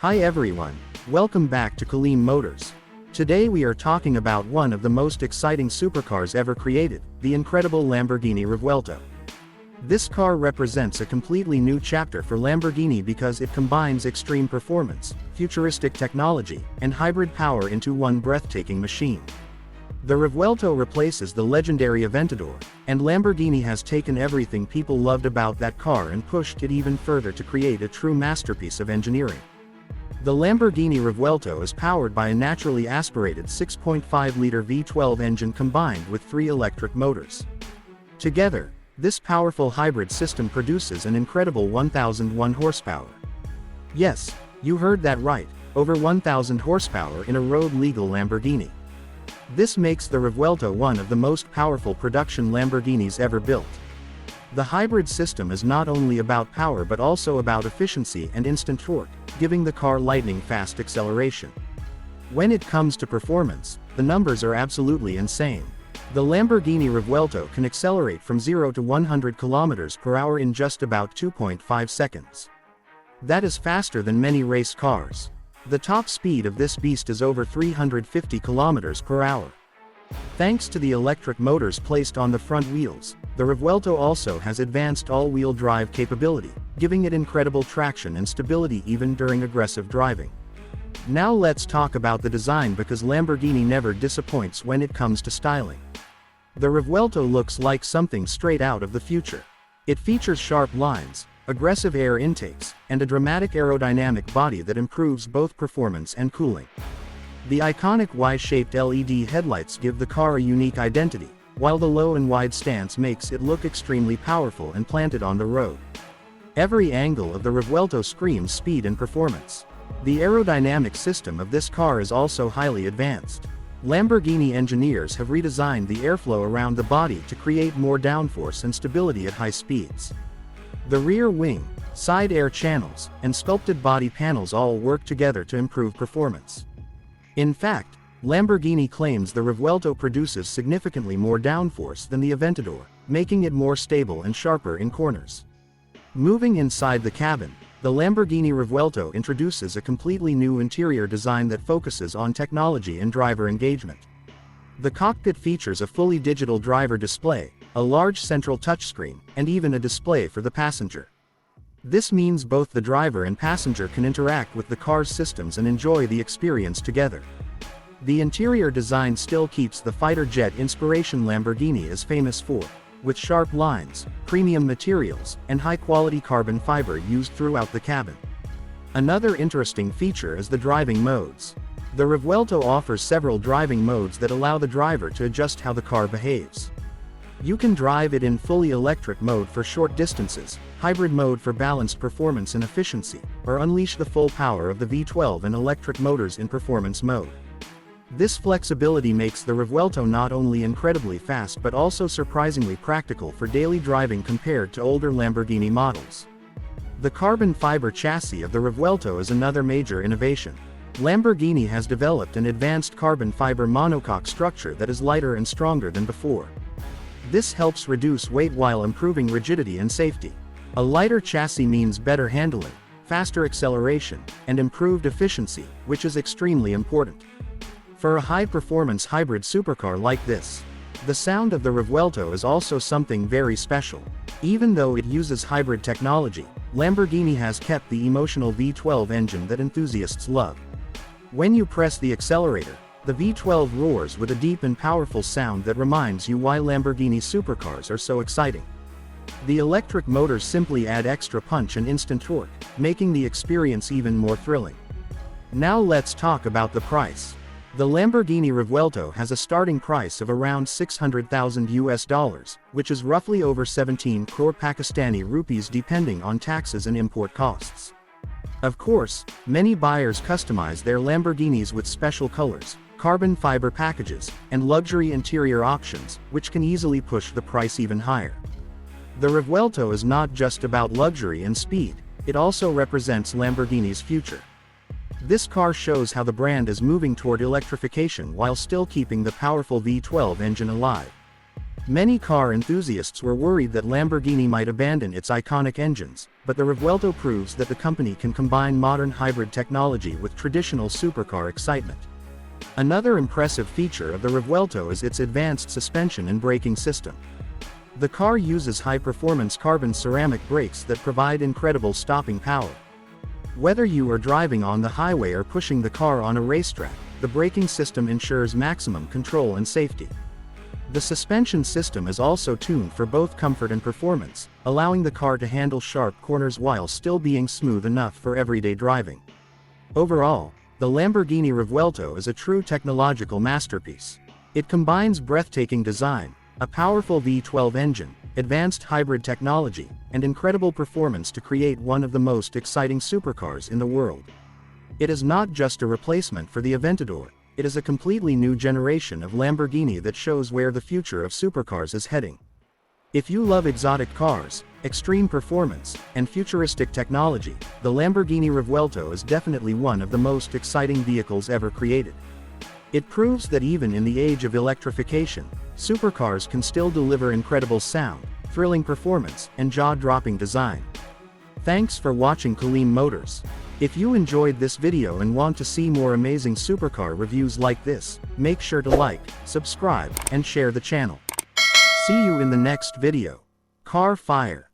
Hi everyone, welcome back to Kaleem Motors. Today we are talking about one of the most exciting supercars ever created, the incredible Lamborghini Revuelto. This car represents a completely new chapter for Lamborghini because it combines extreme performance, futuristic technology, and hybrid power into one breathtaking machine. The Revuelto replaces the legendary Aventador, and Lamborghini has taken everything people loved about that car and pushed it even further to create a true masterpiece of engineering. The Lamborghini Revuelto is powered by a naturally aspirated 6.5-liter V12 engine combined with 3 electric motors. Together, this powerful hybrid system produces an incredible 1,001 horsepower. Yes, you heard that right, over 1,000 horsepower in a road-legal Lamborghini. This makes the Revuelto one of the most powerful production Lamborghinis ever built. The hybrid system is not only about power but also about efficiency and instant torque, giving the car lightning-fast acceleration. When it comes to performance, the numbers are absolutely insane. The Lamborghini Revuelto can accelerate from 0 to 100 km per hour in just about 2.5 seconds. That is faster than many race cars. The top speed of this beast is over 350 km per hour. Thanks to the electric motors placed on the front wheels, the Revuelto also has advanced all-wheel drive capability, giving it incredible traction and stability even during aggressive driving. Now let's talk about the design because Lamborghini never disappoints when it comes to styling. The Revuelto looks like something straight out of the future. It features sharp lines, aggressive air intakes, and a dramatic aerodynamic body that improves both performance and cooling. The iconic Y-shaped LED headlights give the car a unique identity, while the low and wide stance makes it look extremely powerful and planted on the road. Every angle of the Revuelto screams speed and performance. The aerodynamic system of this car is also highly advanced. Lamborghini engineers have redesigned the airflow around the body to create more downforce and stability at high speeds. The rear wing, side air channels, and sculpted body panels all work together to improve performance. In fact, Lamborghini claims the Revuelto produces significantly more downforce than the Aventador, making it more stable and sharper in corners. Moving inside the cabin, the Lamborghini Revuelto introduces a completely new interior design that focuses on technology and driver engagement. The cockpit features a fully digital driver display, a large central touchscreen, and even a display for the passenger. This means both the driver and passenger can interact with the car's systems and enjoy the experience together. The interior design still keeps the fighter jet inspiration Lamborghini is famous for, with sharp lines, premium materials, and high-quality carbon fiber used throughout the cabin. Another interesting feature is the driving modes. The Revuelto offers several driving modes that allow the driver to adjust how the car behaves. You can drive it in fully electric mode for short distances, hybrid mode for balanced performance and efficiency, or unleash the full power of the V12 and electric motors in performance mode. This flexibility makes the Revuelto not only incredibly fast but also surprisingly practical for daily driving compared to older Lamborghini models. The carbon fiber chassis of the Revuelto is another major innovation. Lamborghini has developed an advanced carbon fiber monocoque structure that is lighter and stronger than before. This helps reduce weight while improving rigidity and safety. A lighter chassis means better handling, faster acceleration, and improved efficiency, which is extremely important for a high-performance hybrid supercar like this. The sound of the Revuelto is also something very special. Even though it uses hybrid technology, Lamborghini has kept the emotional V12 engine that enthusiasts love. When you press the accelerator, the V12 roars with a deep and powerful sound that reminds you why Lamborghini supercars are so exciting. The electric motors simply add extra punch and instant torque, making the experience even more thrilling. Now let's talk about the price. The Lamborghini Revuelto has a starting price of around $600,000, which is roughly over 17 crore Pakistani rupees depending on taxes and import costs. Of course, many buyers customize their Lamborghinis with special colors, carbon fiber packages, and luxury interior options, which can easily push the price even higher. The Revuelto is not just about luxury and speed, it also represents Lamborghini's future. This car shows how the brand is moving toward electrification while still keeping the powerful V12 engine alive. Many car enthusiasts were worried that Lamborghini might abandon its iconic engines, but the Revuelto proves that the company can combine modern hybrid technology with traditional supercar excitement. Another impressive feature of the Revuelto is its advanced suspension and braking system. The car uses high-performance carbon ceramic brakes that provide incredible stopping power. Whether you are driving on the highway or pushing the car on a racetrack, the braking system ensures maximum control and safety. The suspension system is also tuned for both comfort and performance, allowing the car to handle sharp corners while still being smooth enough for everyday driving. Overall, the Lamborghini Revuelto is a true technological masterpiece. It combines breathtaking design, a powerful V12 engine, advanced hybrid technology, and incredible performance to create one of the most exciting supercars in the world. It is not just a replacement for the Aventador, it is a completely new generation of Lamborghini that shows where the future of supercars is heading. If you love exotic cars, extreme performance, and futuristic technology, the Lamborghini Revuelto is definitely one of the most exciting vehicles ever created. It proves that even in the age of electrification, supercars can still deliver incredible sound, thrilling performance, and jaw-dropping design. Thanks for watching Kaleem Motors. If you enjoyed this video and want to see more amazing supercar reviews like this, make sure to like, subscribe, and share the channel. See you in the next video. Car fire.